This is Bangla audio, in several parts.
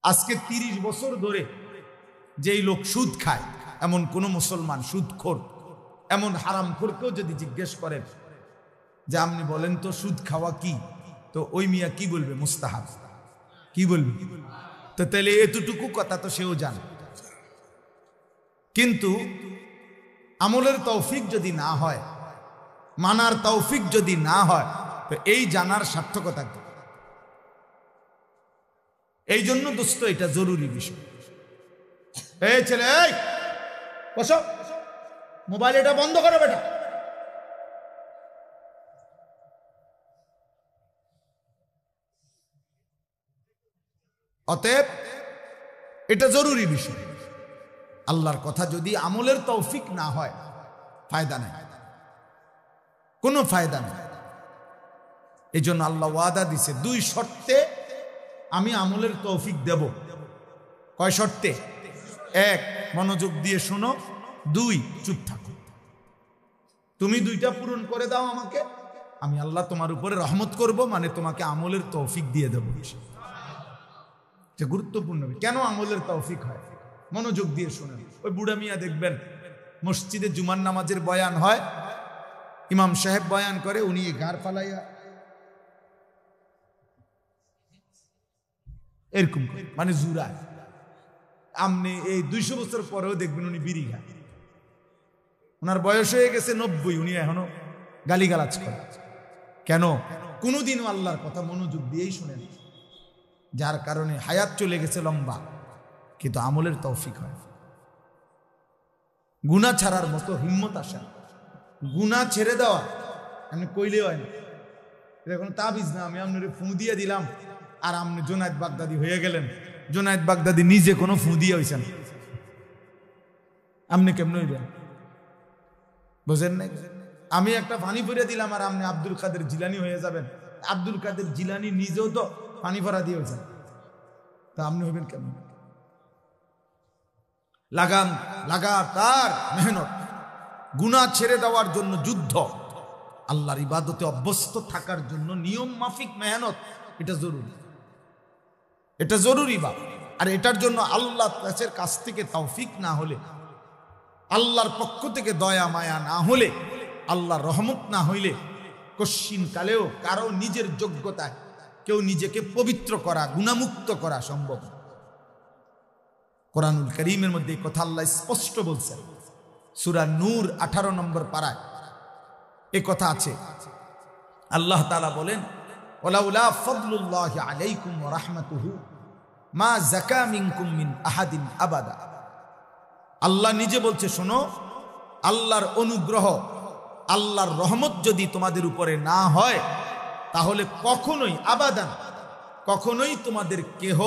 আজকে 30 বছর ধরে যেই লোক সুদ খায়, এমন কোন মুসলমান সুদখোর, এমন হারামখোরকেও যদি জিজ্ঞেস করেন যে আপনি বলেন তো সুদ খাওয়া কি, তো ওই মিয়া কি বলবে? মুস্তাহাব। কি বলবে? তো তাহলে এতটুকু কথা তো সেও জানে। কিন্তু আমলের তৌফিক যদি না হয়, মানার তৌফিক যদি না হয়, তো এই জানার সার্থকতা কি? এই জন্য দোস্ত এটা জরুরি বিষয়। এই ছেলে, এই বসো, মোবাইল এটা বন্ধ করো বেটা। অতএব এটা জরুরি বিষয়। আল্লাহর কথা যদি আমলের তৌফিক না হয়, ফায়দা নেই, কোনো ফায়দা নেই। এই জন্য আল্লাহ ওয়াদা দিছে 2 শর্তে আমি আমলের তৌফিক দেব। কয় শর্তে? 1, মনোযোগ দিয়ে শোনো। 2, চুপ থাকো। তুমি 2টা পূরণ করে দাও আমাকে, আমি আল্লাহ তোমার উপরে রহমত করব, মানে তোমাকে আমলের তৌফিক দিয়ে দেব। গুরুত্বপূর্ণ। কেন আমলের তৌফিক হয়? মনোযোগ দিয়ে শোনেন। ওই বুড়া মিয়া দেখবেন মসজিদে জুমার নামাজের বয়ান হয়, ইমাম সাহেব বয়ান করে, উনি গার ফালাইয়া এরকম মানে জুরায়। আপনি এই 200 বছর পরেও দেখবেন উনি বিড়ি খায়। ওনার বয়স হয়ে গেছে 90, উনি এখনো গালিগালাজ করে। কেন? কোনোদিনও আল্লাহর কথা মনোযোগ দিয়েই শুনেন, যার কারণে হায়াত চলে গেছে লম্বা, কিন্তু আমলের তৌফিক হয়। গুনাহ ছাড়ার মতো হিম্মত আসে। গুনাহ ছেড়ে দেওয়া আমি কইলে হয় না। এটা কোনো তাবিজ না, আমি আপনার ফু দিয়ে দিলাম আর আপনি জোনায়েদ বাগদাদি হয়ে গেলেন। জোনায়েদ বাগদাদি নিজে কোনো ফু দিয়ে হয়েছেন, আপনি কেমন হইবেন? বুঝেন নাই? আমি একটা পানি ভরে দিলাম আর আপনি আব্দুল কাদের জিলানি হয়ে যাবেন। আব্দুল কাদের জিলানি নিজেও তো পানি ভরা দিয়ে হয়েছেন, তা আপনি হইবেন কেমন? লাগাতার মেহনত, গুনাহ ছেড়ে দেওয়ার জন্য যুদ্ধ, আল্লাহর ইবাদতে অভ্যস্ত থাকার জন্য নিয়ম মাফিক মেহনত, এটা জরুরি। এটা জরুরি বা। আর এটার জন্য আল্লাহর কাছ থেকে তৌফিক না হলে, আল্লাহর পক্ষ থেকে দয়া মায়া না হলে, আল্লাহর রহমত না হইলে কশ্চিন কালেও কারো নিজের যোগ্যতায় কেউ নিজেকে পবিত্র করা, গুনাহমুক্ত করা সম্ভব। কোরআনুল কারীমের মধ্যে কথা আল্লাহ স্পষ্ট বলছেন। সূরা নূর 18 নম্বর পারায় এই কথা আছে। আল্লাহ তাআলা বলেন, ওয়ালাউলা ফাদলুল্লাহি আলাইকুম ওয়া রাহমাতুহু মা যাকা মিনকুম মিন আহাদিন আবাদা। আল্লাহ নিজে বলছে, শোনো, আল্লাহর অনুগ্রহ, আল্লাহর রহমত যদি তোমাদের উপরে না হয়, তাহলে কখনোই আবাদান, কখনোই তোমাদের কেহ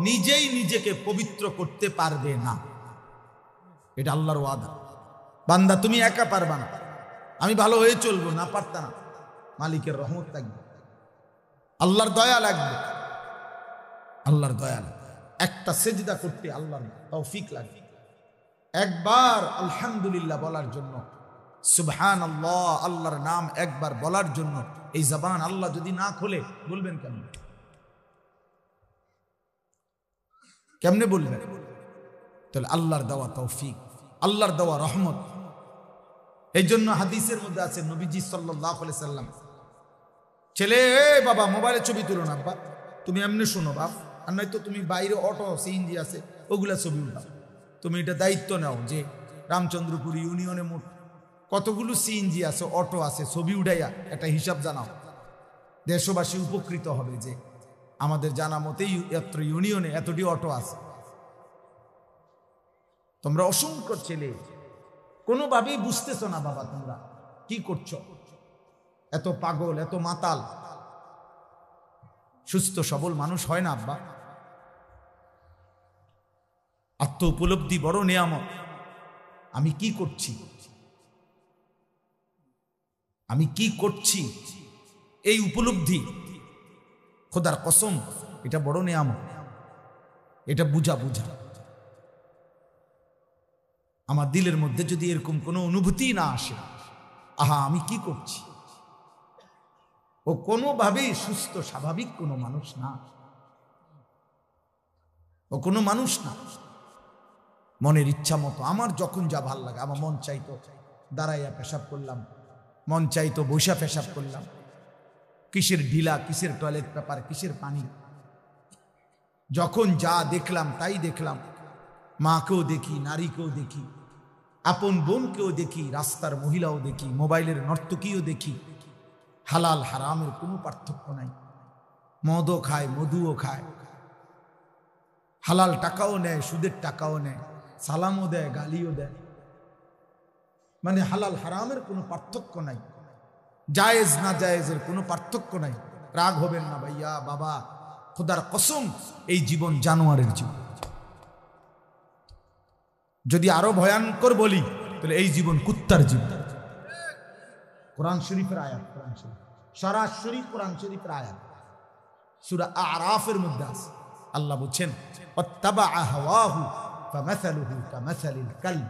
নিজেই নিজেকে পবিত্র করতে পারবে না। এটা আল্লাহর ওয়াদা। বান্দা তুমি একা পারবা না, আমি ভালো হয়ে চলবো না, পারতা না। মালিকের রহমত থাকবে, আল্লাহর দয়া লাগবে, আল্লাহর দয়া লাগবে। একটা সেজদা করতে আল্লাহর তৌফিক লাগবে, একবার আলহামদুলিল্লাহ বলার জন্য, সুবহানাল্লাহ আল্লাহর নাম একবার বলার জন্য এই জবান আল্লাহ যদি না খোলে, বলবেন কেমনে? কেমনে বলবেন? তাহলে আল্লাহর দেওয়া তৌফিক, আল্লাহর দেওয়া রহমত। এই জন্য হাদিসের মধ্যে আছে, নবীজি সাল্লাল্লাহু আলাইহি সাল্লাম, ছেলে বাবা মোবাইলে ছবি তুলো না, বাবা তুমি এমনি শোনো বাপ, আর নয়তো তুমি বাইরে অটো সিএনজি আছে ওগুলা ছবি উঠাও। তুমি এটা দায়িত্ব নাও যে রামচন্দ্রপুর ইউনিয়নে মোট কতগুলো সিএনজি আছে, অটো আছে, ছবি উঠাইয়া একটা হিসাব জানাও। দেশবাসী উপকৃত হবে যে আমাদের জানা মতেই এত ইউনিয়নে এতটি অটো আছে। তোমরা অসংখ্য ছেলে কোনোভাবেই বুঝতেছো না বাবা, তোমরা কি করছো, এত পাগল, এত মাতাল। সুস্থ সবল মানুষ হয় না আব্বা। আত্ম উপলব্ধি বড় নিয়ামত। আমি কি করছি, আমি কি করছি, এই উপলব্ধি, খোদার কসম, এটা বড় নিয়ামত। এটা বুঝা। আমার দিলের মধ্যে যদি এরকম কোনো অনুভূতি না আসে, আহা আমি কি করছি, ও কোনোভাবেই সুস্থ স্বাভাবিক কোনো মানুষ না। ও কোনো মানুষ না। মনের ইচ্ছা মতো আমার যখন যা ভাল লাগে, আমার মন চাইতো দাঁড়াইয়া পেশাব করলাম, মন চাইতো বৈশা পেশাব করলাম, কিসের ঢিলা, কিসের টয়লেট পেপার, কিসের পানি, যখন যা দেখলাম তাই দেখলাম। মাকেও দেখি, নারীকেও দেখি, আপন বোনকেও দেখি, রাস্তার মহিলাও দেখি, মোবাইলের নর্তকীও দেখি। হালাল হারামের কোনো পার্থক্য নাই। মদও খায়, মধুও খায়, হালাল টাকাও নেয়, সুদের টাকাও নেয়, সালামও দেয়, গালিও দেয়। মানে হালাল হারামের কোনো পার্থক্য নাই, জায়েজ না জায়েজের কোনো পার্থক্য নাই। রাগ হবেন না ভাইয়া, বাবা, খোদার কসম এই জীবন জানোয়ারের জীবন। যদি আরো ভয়ঙ্কর বলি তাহলে এই জীবন কুত্তার জীবন। কোরআন শরীফের আয়াত, কোরআন শরীফ সরাসরি কোরআন শরীফের আয়াত, সূরা আরাফের মধ্যে আছে। আল্লাহ বলছেন ওয়াত্তাবা হাওয়াহু ফামাসালুহু কামাসালিল কালব।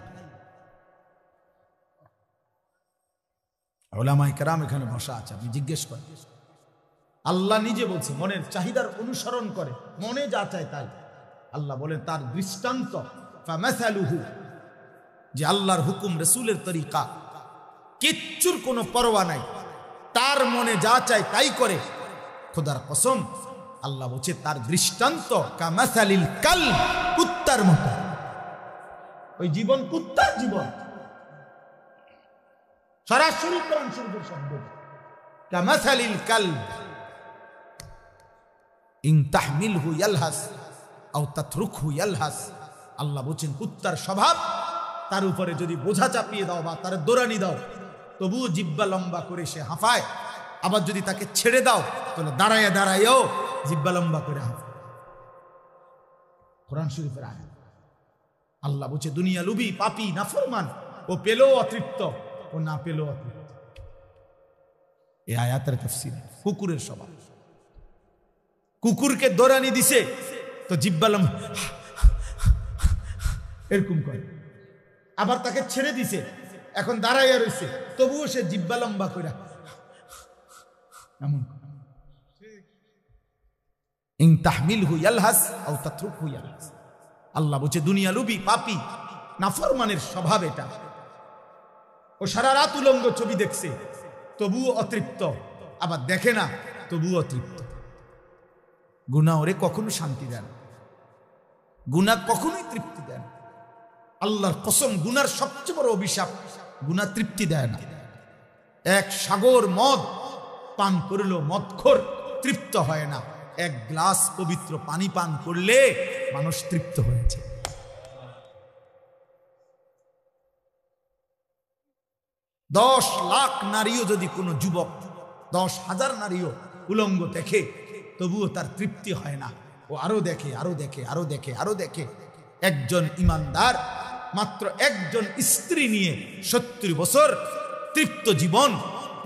উলামায়ে কেরাম এখানে বসা আছে, আপনি জিজ্ঞেস করেন। আল্লাহ নিজে বলছে মনের চাহিদার অনুসরণ করে, মনে যা চায় তাই। আল্লাহ বলেন তার দৃষ্টান্ত ফামাসালুহু, যে আল্লাহর হুকুম রাসূলের তরিকা, কিচ্ছুর কোনো পরোয়া নাই, তার মনে যা চায় তাই করে। খোদার কসম আল্লাহ বলছে তার দৃষ্টান্ত কামাসালিল কালব, কুত্তার মতো। ওই জীবন কুত্তার জীবন। সরাসরি কোরআন শরীফের শব্দ কামাসালিল কালব ইন তাহমিলহু ইয়ালহাস আও তাতরুকহু ইয়ালহাস। আল্লাহ বলছেন কুত্তার স্বভাব, তার উপরে যদি বোঝা চাপিয়ে দাও বা তার দৌড়ানি দাও তবুও জিব্বা লম্বা করে সে হাঁফায়। আবার যদি তাকে ছেড়ে দাও তাহলে দাঁড়াইয়া দাঁড়াইয়াও জিব্বা লম্বা করে হাঁফায়। কোরআন শরীফের আয়াত। আল্লাহ বলছে দুনিয়া লুবি, পাপী, নাফরমান, ও পেলেও অতৃপ্ত, ও না পেলেও অতৃপ্ত। এই আয়াতের তাফসীর কুকুরের স্বভাব। কুকুরকে দৌড়ানি দিছে তো জিব্বা লম্বা এরকম করে, আবার তাকে ছেড়ে দিছে এখন দাঁড়াইয়া রয়েছে তবুও সে জিব্বা লম্বা করে এমন। ইন তাহমিলহু ইয়ালহাস আও তাতরুকহু ইয়ালহাস। আল্লাহ বলছে দুনিয়া লুবি, পাপী, নাফরমানের স্বভাব এটা। ও সারা রাত উলঙ্গ ছবি দেখছে তবুও অতৃপ্ত, আবার দেখে না তবুও অতৃপ্ত। গুনাহ ওরে কখনো শান্তি দেয় না, গুনাহ কখনোই তৃপ্তি দেয় না। আল্লাহর কসম, গুনার সবচেয়ে বড় অভিশাপ, গুনাহ তৃপ্তি দেয় না। এক সাগর মদ পান করলেও মদখোর তৃপ্ত হয় না। এক গ্লাস পবিত্র পানি পান করলে মানুষ তৃপ্ত হয়েছে। 10 লাখ নারীও যদি কোনো যুবক, 10,000 নারীও উলঙ্গ দেখে তবুও তার তৃপ্তি হয় না, ও আরো দেখে, আরো দেখে, আরো দেখে, আরো দেখে। একজন ইমানদার মাত্র একজন স্ত্রী নিয়ে 70 বছর তৃপ্ত জীবন,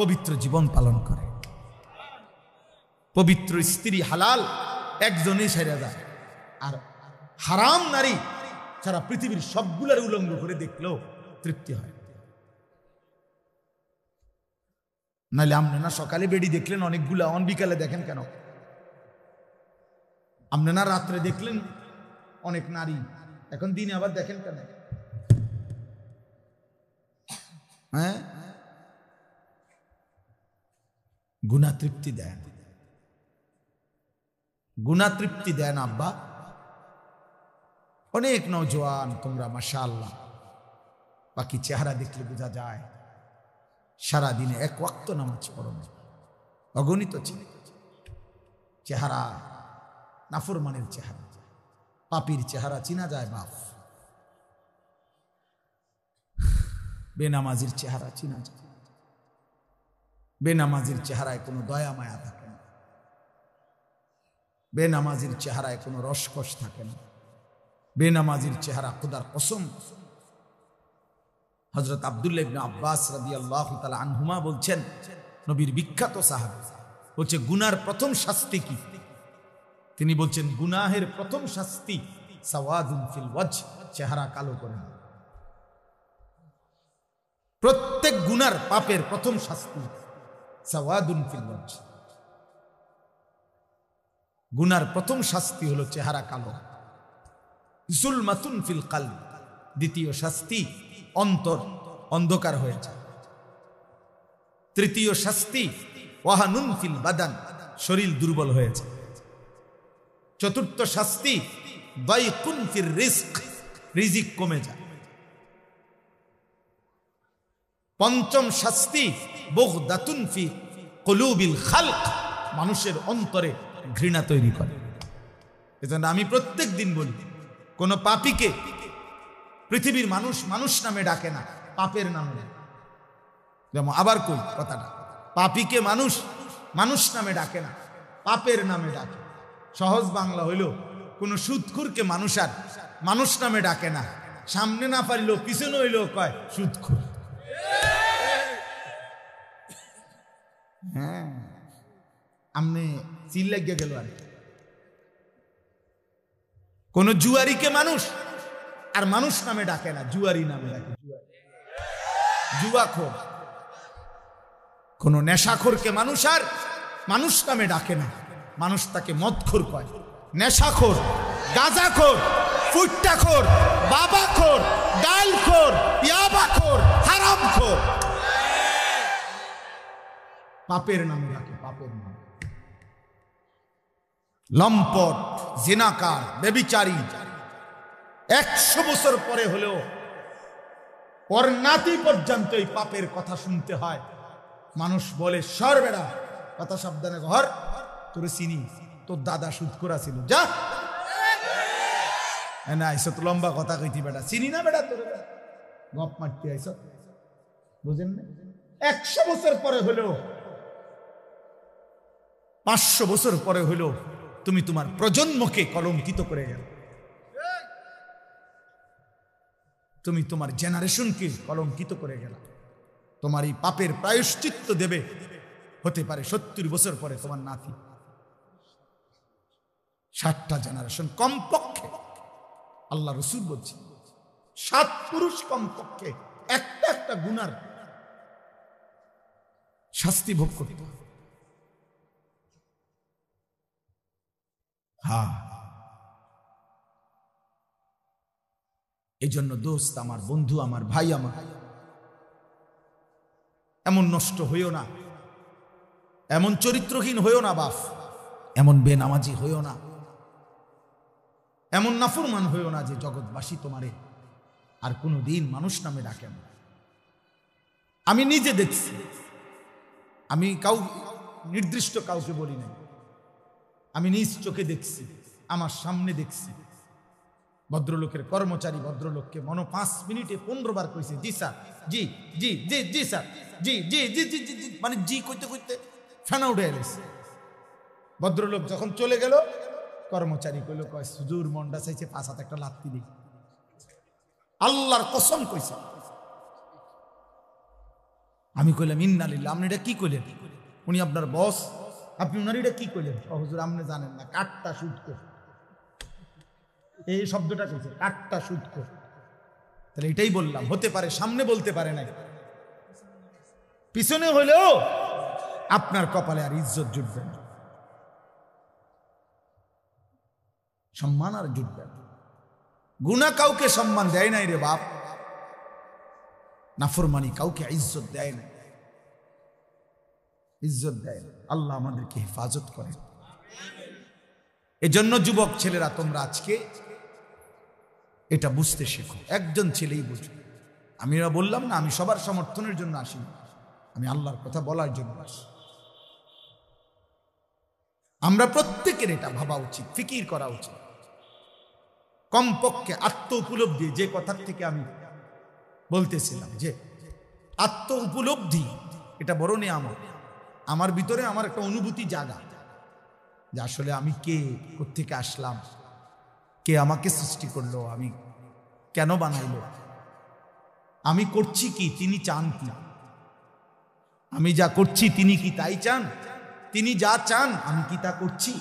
পবিত্র জীবন পালন করে। পবিত্র স্ত্রী হালাল একজনই সেরা যায়, আর হারাম নারী সারা পৃথিবীর সবগুলার উলঙ্গ করে দেখলেও তৃপ্তি হয়। নাহলে আপনারা সকালে বেডি দেখলেন অনেকগুলা, অন বিকালে দেখেন কেন? আপনারা রাত্রে দেখলেন অনেক নারী, এখন দিনে আবার দেখেন কেন? হ্যাঁ, গুনাহ তৃপ্তি দেয় না, গুনাহ তৃপ্তি দেয় না আব্বা। অনেক নওজোয়ান তোমরা মাশাআল্লাহ, বাকি চেহারা দেখলে বোঝা যায় সারা দিনে এক ওয়াক্ত নামাজ পড়ো না, অগণিত ছেলে। চেহারা নাফরমানের চেহারা, পাপীর চেহারা চিনা যায় বাপ, বেনামাজির চেহারা চিনা যায়। বেনামাজির চেহারায় কোনো দয়া মায়া থাকে না, বেনামাজির চেহারায় কোনো রসকস থাকে না। বেনামাজির চেহারা খোদার কসম, হযরত আব্দুল্লাহ ইবনে আব্বাস রাদিয়াল্লাহু তাআলা আনহুমা বলছেন, নবীর বিখ্যাত সাহাবী, বলছে গুনার প্রথম শাস্তি কি? তিনি বলছেন গুনাহের প্রথম শাস্তি সাওয়াদুন ফিল ওয়াজহ, চেহারা কালো করে না। প্রত্যেক গুনার পাপের প্রথম শাস্তি সাওয়াদুন ফিল ওয়াজহ, গুনার প্রথম শাস্তি হলো চেহারা কালো। জুলমাতুন ফিল কলব, দ্বিতীয় শাস্তি অন্তর অন্ধকার হয়ে যায়। তৃতীয় শাস্তি ওয়াহানুন ফিল বাদান, শরীর দুর্বল হয়ে যায়। চতুর্থ শাস্তি দাইকুন ফির রিজক, রিজিক কমে যায়। পঞ্চম শাস্তি বুগদাতুন ফি কুলুবিল খালক, মানুষের অন্তরে ঘৃণা তৈরি করে। এজন্য আমি প্রত্যেক দিন বলি, কোন পাপীকে পৃথিবীর মানুষ মানুষ নামে ডাকে না, পাপের নামে ডাকে। যেমন আবার কই কথাটা, পাপীকে মানুষ মানুষ নামে ডাকে না, পাপের নামে ডাকে। সহজ বাংলা হইল, কোন সুদখোরকে মানুষ আর মানুষ নামে ডাকে না, সামনে না পারিলেও পিছনে হইলেও কয় সুদখোর। হ্যাঁ, আমনে চিল লাগিয়ে গেল। আর কোন জুয়ারিকে মানুষ আর মানুষ নামে ডাকে না, জুয়ারি নামে ডাকে, জুয়াখোর। কোন নেশাখোরকে মানুষ আর মানুষ নামে ডাকে না, মানুষ তাকে মদখোর কয়। নেশাখোর, গাঁজাখোর, ফুট্টাখোর, বাবাখোর, ডালখোর, ইয়াবাখোর, হারামখোর, পাপের নামে ডাকে, পাপের নামে। লম্পট, জিনাকার, ব্যভিচারী 100 বছর পরে হলেও ওর নাতি পর্যন্ত এই পাপের কথা শুনতে হয়। মানুষ বলে সর বেড়া, কথা সাবধানে ঘর, তোরে চিনি, তোর দাদা সুদখোর ছিল, যা না আইস তো লম্বা কথা কইতি বেটা, চিনি না বেটা, তোর গপ মারতে আইস, বুঝেন না? 100 বছর পরে হলেও, 500 বছর পরে হলেও তুমি তোমার প্রজন্মকে কলঙ্কিত করে গেল, তুমি তোমার জেনারেশনকে কলঙ্কিত করে গেল। তোমার এই পাপের প্রায়শ্চিত্ত দেবে হতে পারে 70 বছর পরে তোমার নাতি। 60টা জেনারেশন কমপক্ষে, আল্লাহ রসুল বলছে 7 পুরুষ কমপক্ষে একটা একটা গুনার শাস্তি ভোগ করতে হবে। হ্যাঁ, এই জন্য দোস্ত আমার, বন্ধু আমার, ভাই আমার, এমন নষ্ট হইও না, এমন চরিত্রহীন হইও না বাপ, এমন বেনামাজি হইও না, এমন নাফরমান হইও না যে জগৎবাসী তোমারে আর কোনোদিন মানুষ নামে ডাকে না। আমি নিজে দেখছি, আমি নির্দিষ্ট কাউকে বলি নাই, আমি নিজ চোখে দেখছি, আমার সামনে দেখছি। ভদ্রলোকের কর্মচারী ভদ্রলোককে মনে 5 মিনিটে 15 বার কইছে জি স্যার, জি জি জি জি স্যার, জি জি জি জি জি, মানে জি কইতে কইতে ফেনা উঠে গেছে। ভদ্রলোক যখন চলে গেল, কর্মচারী কইল, কয় হুজুর মনটা চাইছে 5 হাতে একটা লাত্তি দিই। আল্লাহর কসম কইছে। আমি কইলাম ইন্নালিল্লাহ, আপনি এটা কি কইলেন? উনি আপনার বস, আপনি ওনার এটা কি কইলেন? হুজুর আপনি জানেন না, কাটটা সুদখোর, এই শব্দটা কইছে, কাটটা সুদখোর। তাহলে এটাই বললাম, হতে পারে সামনে বলতে পারে না, পিছনে হইলেও আপনার কপালে আর ইজ্জত জুটবে না, সম্মান আর জুটবে না। গুনাহ কাউকে সম্মান দেয় নাই রে বাপ, নাফরমানি কাউকে ইজ্জত দেয় না, ইজ্জত দেয় না। আল্লাহ আমাদেরকে হেফাজত করে। এজন্য যুবক ছেলেরা, তোমরা আজকে এটা বুঝতে শেখো। একজন ছেলেই বুঝো। আমি বললাম না, আমি সবার সমর্থনের জন্য আসি, আমি আল্লাহর কথা বলার জন্য আসি। আমরা প্রত্যেকের এটা ভাবা উচিত, ফিকির করা উচিত। কমপক্ষে আত্ম উপলব্ধি, যে কথার থেকে আমি বলতেছিলাম যে আত্ম উপলব্ধি, এটা বড় নিয়ামত। আমার ভিতরে আমার একটা অনুভূতি জাগা যে আসলে আমি কে, কোত্থেকে আসলাম, কে আমাকে সৃষ্টি করলো, আমি কেন বানাইলো, আমি করছি কি, তিনি চান কি, আমি যা করছি তিনি কি তাই চান, তিনি যা চান আমি কি তা করছি।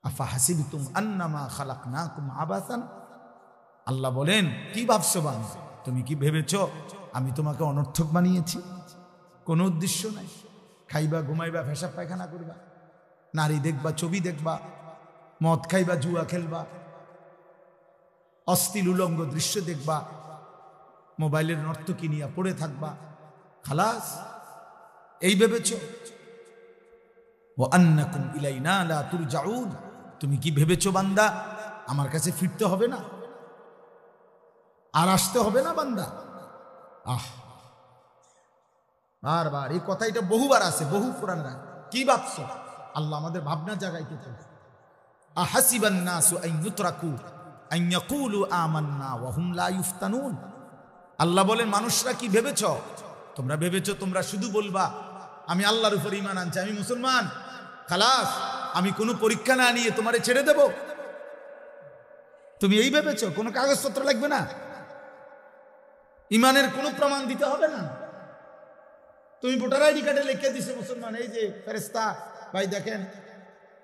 আফা হাসিবতুম আন্নামা খালাকনাকুম আবাসান, আল্লাহ বলেন কি ভাবছো বান্দা, তুমি কি ভেবেছো আমি তোমাকে অনর্থক বানিয়েছি? কোনো উদ্দেশ্য নাই। খাইবা, ঘুমাইবা, পেশাব পায়খানা করবা, নারী দেখবা, ছবি দেখবা, মদ খাইবা, জুয়া খেলবা, অশ্লীল উলঙ্গ দৃশ্য দেখবা, মোবাইলের নর্তকী নিয়ে পড়ে থাকবা, খালাস। এই ভেবেছ? ওয়া আন্নাকুম ইলাইনা লা তুরজাউন, তুমি কি ভেবেছো বান্দা আমার কাছে ফিরতে হবে না, আর আসতে হবে না বান্দা? বারবার এই কথা, এটা বহুবার আছে, বহু কোরআনে। কি ভাবছো? আল্লাহ আমাদের ভাবনা জাগাইতে চায়। আহাসিবান নাসু আন ইউতরাকু আন ইয়াকুলু আমান্না ওয়া হুম লা ইফতানুন। আল্লাহ বলেন, মানুষরা কি ভেবেছ? তোমরা ভেবেছো তোমরা শুধু বলবা আমি আল্লাহর উপর ঈমান আনছি, আমি মুসলমান, খালাস, আমি কোনো পরীক্ষা না নিয়ে তোমারে ছেড়ে দেব? তুমি এই ভেবেছো? কোনো কাগজপত্র লাগবে না, ঈমানের কোনো প্রমাণ দিতে হবে না। তুমি ভোটার আইডি কার্ডে লিখে দিছো মুসলমান, এই যে ফেরেশতা ভাই দেখেন,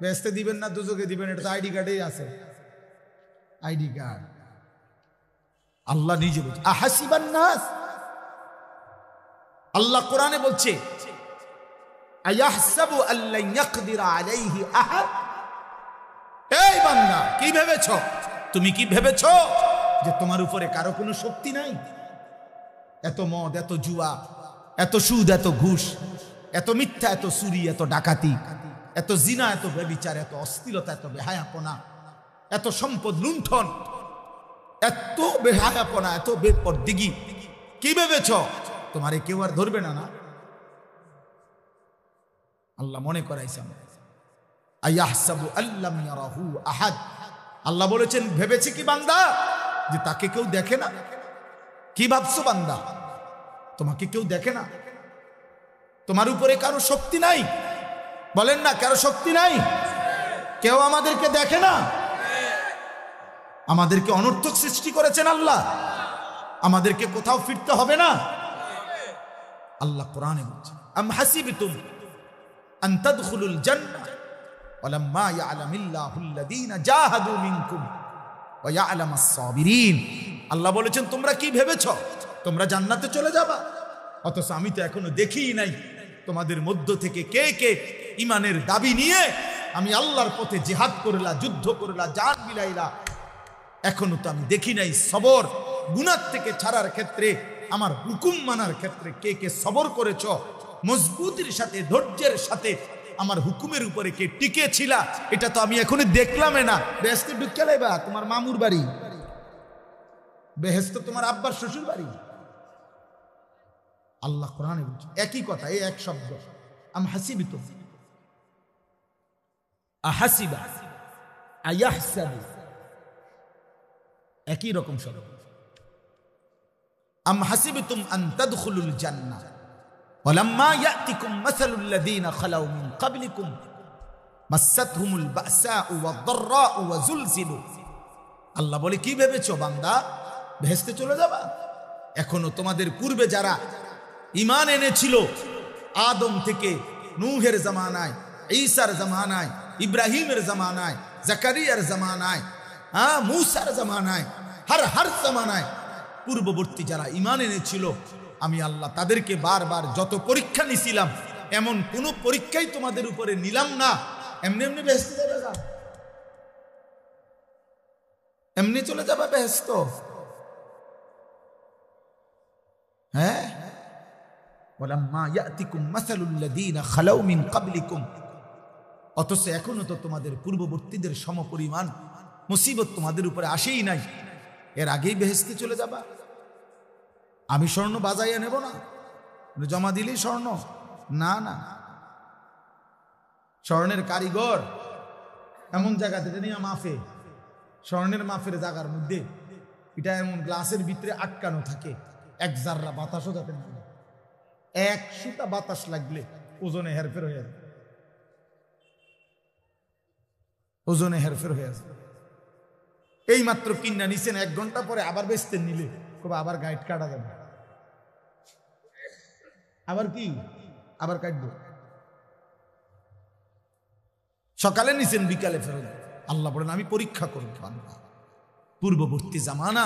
বেহেশতে দিবেন না দোজখে দিবেন, এটা তো আইডি কার্ডেই আছে, আইডি কার্ড। আল্লাহ নিজে বলছে আহাসিবান নাস, আল্লাহ কোরআনে বলছে আয়াহসাবু আল্লান ইয়াকদিরা আলাইহি আহাদ। এই বান্দা কি ভেবেছো? তুমি কি ভেবেছো যে তোমার উপরে কারো কোনো শক্তি নাই? এত মদ, এত জুয়া, এত সুদ, এত ঘুষ, এত মিথ্যা, এত চুরি, এত ডাকাতি, এত জিনা, এত ব্যভিচার, এত অশ্লীলতা, এত বেহায়াপনা, এত সম্পদ লুণ্ঠন, এত বেহায়াপনা, এত বেপরদিগি, কি ভেবেছ তোমারে কেউ আর ধরবে না? না, আল্লাহ মনে করাইছেন আয়াহসাবু আল্লাম ইয়ারাহু আহাদ। আল্লাহ বলেছেন, ভেবেছে কি বান্দা যে তাকে কেউ দেখে না? কি ভাবছো বান্দা, তোমাকে কেউ দেখে না? তোমার উপরে কারো শক্তি নাই? বলেন না, কারো শক্তি নাই? কেউ আমাদেরকে দেখে না? আমাদেরকে অনর্থক সৃষ্টি করেছেন আল্লাহ, আমাদেরকে কোথাও ফিরতে হবে না। আল্লাহ কোরআনে বলছেন আম হাসিবতুম আন তাদখুলুল জান্নাহ ওয়ালাম্মা ইয়ালামিল্লাহুল্লাযীনা জাহাদু মিনকুম ওয়া ইয়ালামাস সাবিরিন। আল্লাহ বলেছেন, তোমরা কি ভেবেছো তোমরা জান্নাতে চলে যাবা, অথচ আমি তো এখনো দেখিই নাই তোমাদের মধ্য থেকে কে কে ঈমানের দাবি নিয়ে আমি আল্লাহর পথে জিহাদ করলা, যুদ্ধ করলা, জান বিলাইলা, এখনো তো আমি দেখি নাই সবর, গুনাহ থেকে ছাড়ার ক্ষেত্রে, আমার হুকুম মানার ক্ষেত্রে কে কে সবর করেছ, মজবুতির সাথে, ধৈর্যের সাথে আমার হুকুমের উপরে কে টিকে ছিলা, এটা তো আমি এখনো দেখলামই না। বেহেশতে ঢুকে লাইবা, তোমার মামুর বাড়ি, বেহেশত তোমার আব্বার শ্বশুর বাড়ি। আল্লাহ কোরআনে বলছে একই কথা, এই এক শব্দ, আম হাসিবতুম, আহাসিবা, আয়াহসাবু, একই রকম শব্দ। আম হাসিবতুম আন তাদখুলুল জান্নাহ ওয়ালাম্মা ইয়াতিকুম মাসালুল লাযীনা খালাউ মিন ক্বাবলিকুম মাসাতহুমুল বাসাউ ওয়াদ-দাররাউ ওয়া যুলজিলু। আল্লাহ বলে, কি ভেবেছো বান্দা বেহেশতে চলে যাবা? এখনো তোমাদের পূর্বে যারা ঈমান এনেছিল, আদম থেকে নূহের জামানায়, ঈসার জামানায়, ইব্রাহিমের জামানায়, জাকারিয়ার জামানায়, মূসার জামানায়, হর জামানায় পূর্ববর্তী যারা ঈমান এনেছিল, আমি আল্লাহ তাদেরকে বারবার যত পরীক্ষা নিছিলাম, এমন কোন পরীক্ষাই তোমাদের উপরে নিলাম না। এমনি এমনি বেহেশতে চলে যাবা, এমনি চলে যাবা বেহেশত। হ্যাঁ, ওয়ালাম্মা ইয়াতিকুম মাসালুল লাযীনা খালাউ মিন ক্বাবলিকুম, অথচ এখনো তো তোমাদের পূর্ববর্তীদের সমপরিমাণ মুসিবত তোমাদের উপরে আসেই নাই, এর আগেই বেহেশতে চলে যাবা। আমি স্বর্ণ বাজাইয়া নেব না, জমা দিলেই স্বর্ণ, না না, স্বর্ণের কারিগর এমন জায়গা থেকে নিয়ে মাফে, স্বর্ণের মাফের জায়গার মধ্যে এটা এমন গ্লাসের ভিতরে আটকানো থাকে, এক জাররা বাতাসও যাতে না, এক সুতা বাতাস লাগলে ওজনে হেরফের হয়ে যাবে, ওজনে হেরফের হয়ে যাবে। এই মাত্র কিনা নিছেন, 1 ঘন্টা পরে আবার বেচতে নিলে আবার গাইড কাটা যাবে, আবার কি, আবার কাটবো। সকালে নিছেন, বিকালে ফেরত। আল্লাহ বলেন, আমি পরীক্ষা করব বান্দা। পূর্ববর্তী জামানা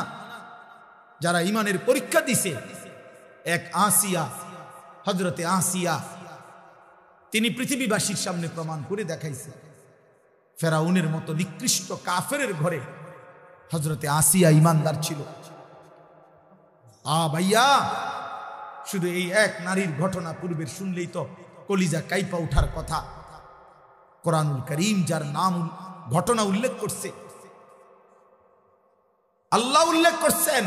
যারা ঈমানের পরীক্ষা দিছে, এক আসিয়া, হযরতে আসিয়া, তিনি পৃথিবীবাসীর সামনে প্রমাণ করে দেখাইছে ফেরাউনের মতো নিকৃষ্ট কাফেরের ঘরে হযরতে আসিয়া ইমানদার ছিল। ভাইয়া, শুধু এই এক নারীর ঘটনা পূর্বের শুনলেই তো কলিজা কাইপা উঠার কথা। কোরআনুল কারীম যার নাম ঘটনা উল্লেখ করছে, আল্লাহ উল্লেখ করছেন,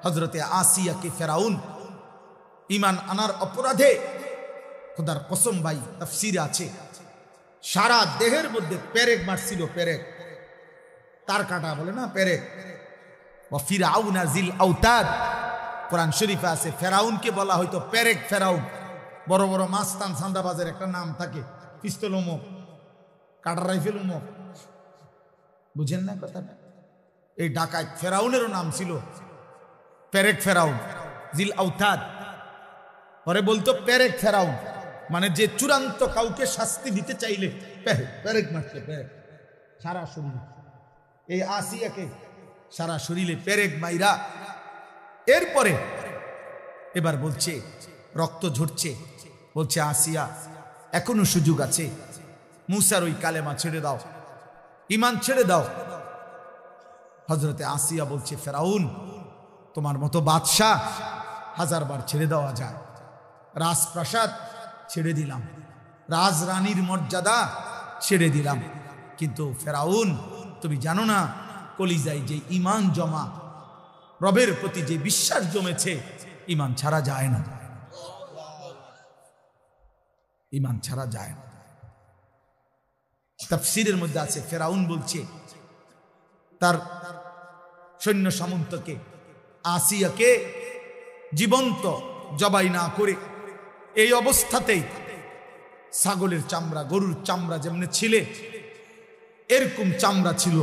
হযরতে আসিয়াকে ফেরাউন ঈমান আনার অপরাধে, খোদার কসম ভাই তাফসীরে আছে, সারা দেহের মধ্যে পেরেক মারছিল, পেরেক, তার কাটা বলে না, পেরেক। ওয়া ফিরআউনা জিল আওতাদ, কোরআন শরীফে আছে ফেরাউনকে বলা হয়তো পেরেক ফেরাউন। বড় বড় মাস্তান সান্দাবাজের একটা নাম থাকে, পিস্তল অমুক, কাটা রাইফেল অমুক, বুঝেন না কথাটা? এই ডাকাত ফেরাউনেরও নাম ছিল পেরেক ফেরাউন, জিল আওতাদ। পরে বলতো পেরেক ফেরাউন, মানে যে চূড়ান্ত কাউকে শাস্তি দিতে চাইলে পেরেক মারছে, পেরেক সারা শরীরে। এই আসিয়াকে সারা শরীরে পেরেক মাইরা, এরপরে এবার বলছে, রক্ত ঝরছে, বলছে আসিয়া এখনো সুযোগ আছে, মুসার ওই কালেমা ছেড়ে দাও, ঈমান ছেড়ে দাও। হযরতে আসিয়া বলছে, ফেরাউন তোমার মতো বাদশাহ 1000 বার ছেড়ে দেওয়া যায়, রাজপ্রাসাদ ছেড়ে দিলাম, রাজরানীর মর্যাদা ছেড়ে দিলাম, কিন্তু ফেরাউন তুমি জানো না কলিজায় যে ঈমান জমা, রবের প্রতি যে বিশ্বাস জমেছে, ঈমান ছাড়া যায় না, ঈমান ছাড়া যায় না। তাফসীরের মধ্যে আছে ফেরাউন বলছে তার সৈন্য সামন্তকে, আসিয়াকে জীবন্ত জবাই না করে এই অবস্থাতেই ছাগলের চামড়া, গরুর চামড়া যেমন ছিলে এরকম চামড়া ছিল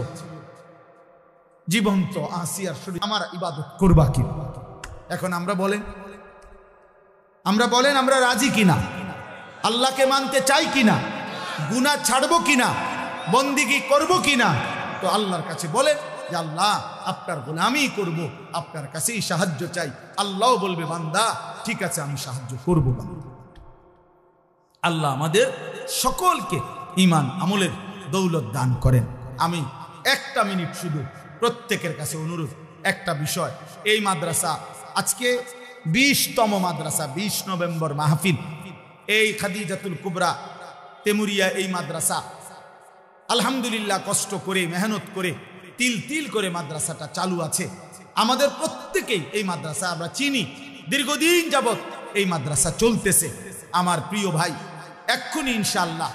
জীবন্ত আসিয়ার শরীর, আমার ইবাদত করবা কি? এখন আমরা বলেন আমরা রাজি কিনা? আল্লাহকে মানতে চাই কিনা? গুনাহ ছাড়বো কিনা? বন্দিগি করব কিনা? তো আল্লাহর কাছে বলেন যে আল্লাহ আপনার গোলামি করব, আপনার কাছেই সাহায্য চাই। আল্লাহ বলবে বান্দা ঠিক আছে আমি সাহায্য করব। আল্লাহ আমাদের সকলকে ঈমান আমলের দৌলত দান করেন। আমি একটা মিনিট শুধু প্রত্যেকের কাছে অনুরোধ, একটা বিষয়, এই মাদ্রাসা আজকে 20তম মাদ্রাসা, 20 নভেম্বর মাহফিল, এই খাদিজাতুল কুবরা তেমুরিয়া এই মাদ্রাসা আলহামদুলিল্লাহ কষ্ট করে মেহনত করে তিল তিল করে মাদ্রাসাটা চালু আছে। আমাদের প্রত্যেকেই এই মাদ্রাসা আমরা চিনি, দীর্ঘদিন যাবত এই মাদ্রাসা চলতেছে। আমার প্রিয় ভাই, এক্ষুনি ইনশাআল্লাহ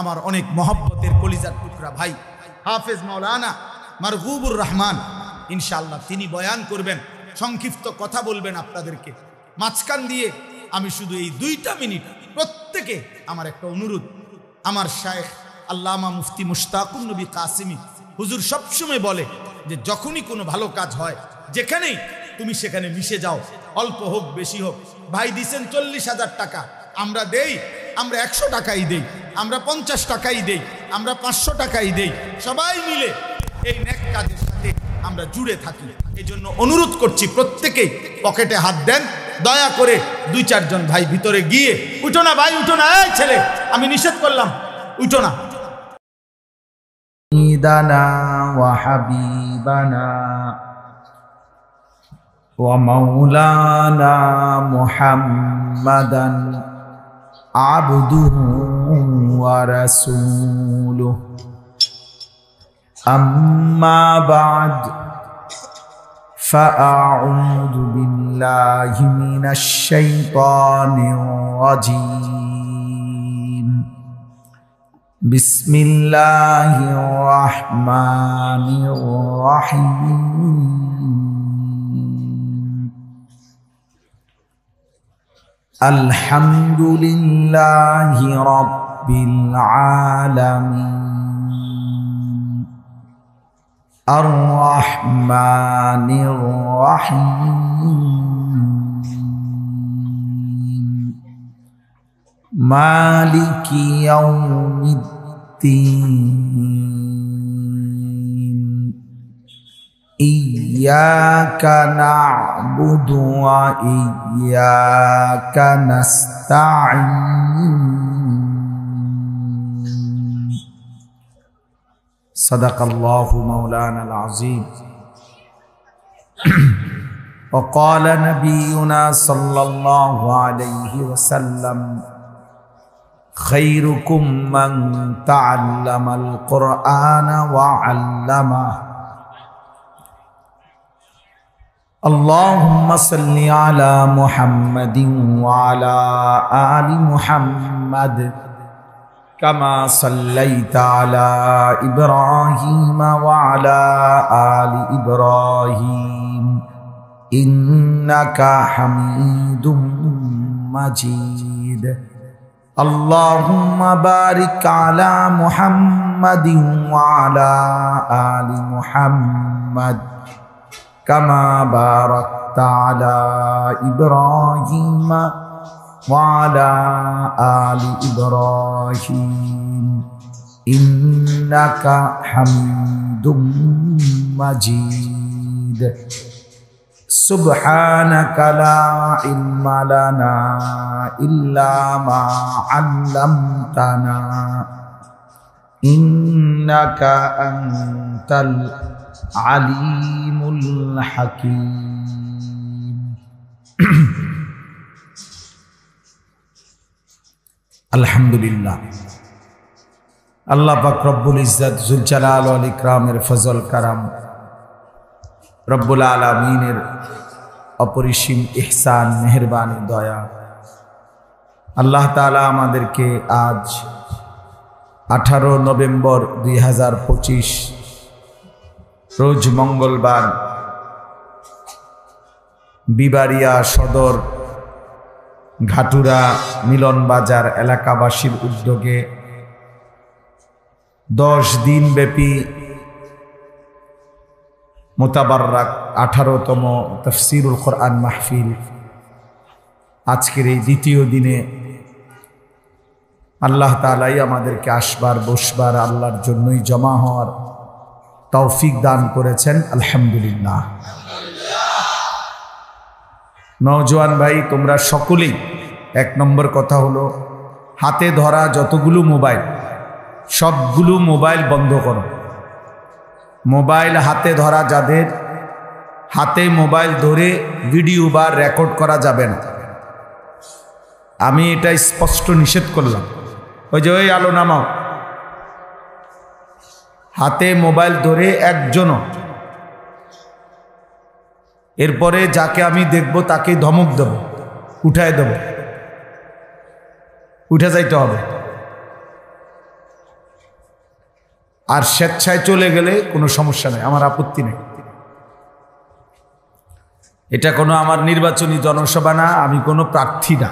আমার অনেক মহব্বতের কলিজার টুকরা ভাই হাফেজ মাওলানা মারগুবুর রহমান ইনশাআল্লাহ তিনি বয়ান করবেন, সংক্ষিপ্ত কথা বলবেন আপনাদেরকে। মাঝখান দিয়ে আমি শুধু এই 2টা মিনিট প্রত্যেকে আমার একটা অনুরোধ, আমার শায়েখ আল্লামা মুফতি মুশতাকুন নবী কাসিমি হুজুর সবসময় বলে যে যখনই কোনো ভালো কাজ হয় যেখানেই তুমি সেখানে মিশে যাও, অল্প হোক বেশি হোক। ভাই দিছেন 40,000 টাকা, আমরা দেই, আমরা 100 টাকাই দেই, আমরা 50 টাকাই দেই, আমরা 500 টাকাই দেই, সবাই মিলে এই নেক কাজের সাথে আমরা জুড়ে থাকি। এই জন্য অনুরোধ করছি প্রত্যেকেই পকেটে হাত দেন, দয়া করে 2-4 জন ভাই ভিতরে গিয়ে, উঠো না ভাই, উঠো না, এই ছেলে আমি নিষেধ করলাম, উঠো না। سيدنا وحبيبنا ومولانا محمدا عبده ورسوله أما بعد فأعوذ بالله من الشيطان الرجيم بسم الله الرحمن الرحيم الحمد لله رب العالمين الرحمن الرحيم مالك يوم الدين إياك نعبد وإياك نستعين सदक़ल्लाहु मौलाना अज़ीम। वक़ाल नबीयुना सल्लल्लाहु अलैहि वसल्लम खैरुकुम मन तअल्लमल कुरआन व अल्लमह। अल्लाहुम्मा सल्लि अला मुहम्मदिन व अला आलि मुहम्मद कमा सल्लैता अला इब्राहीम व अला आलि इब्राहीम इन्नका हमीदुम मजीद। अल्लाहुम्मा बारिक अला मुहम्मदिन व अला आलि मुहम्मद कमा बारकता अला इब्राहीम व अला आलि इब्राहीम इन्नका हमीदुम मजीद। सुब्हानका ला इल्मा लना इल्ला मा अल्लमतना इन्नका अंतल আলিমুল হাকিম। আলহামদুলিল্লাহ, আল্লাহ পাক রব্বুল ইজ্জত যুল জালাল ওয়াল ইকরামের ফজল কারাম, রব্বুল আলামিনের অপরিসীম ইহসান, মেহেরবানি, দয়া, আল্লাহ তাআলা আমাদেরকে আজ 18 নভেম্বর 2025 রোজ মঙ্গলবার বিবারিয়া সদর ঘাটুরা মিলন বাজার এলাকাবাসীর উদ্যোগে 10 দিন ব্যাপী মোতাবাররাক 18তম তাফসীরুল কোরআন মাহফিল আজকের এই দ্বিতীয় দিনে আল্লাহ তাআলাই আমাদেরকে আসবার বসবার আল্লাহর জন্যই জমা হওয়ার তৌফিক দান করেছেন। আলহামদুলিল্লাহ। নওজোয়ান ভাই, তোমরা সকলেই, 1 নম্বর কথা হলো, হাতে ধরা যতগুলো মোবাইল, সবগুলো মোবাইল বন্ধ করো। মোবাইল হাতে ধরা যাদের, হাতে মোবাইল ধরে ভিডিও বা রেকর্ড করা যাবে না। আমি এটা স্পষ্ট নিষেধ করলাম। ওই যে ওই আলো নামাও, হাতে মোবাইল ধরে একজনও, এরপরে যাকে আমি দেখব তাকে ধমক দেব, উঠায় দেব, উঠে যাইতে হবে। আর স্বেচ্ছায় চলে গেলে কোনো সমস্যা নেই, আমার আপত্তি নেই। এটা কোনো আমার নির্বাচনী জনসভা না, আমি কোনো প্রার্থী না,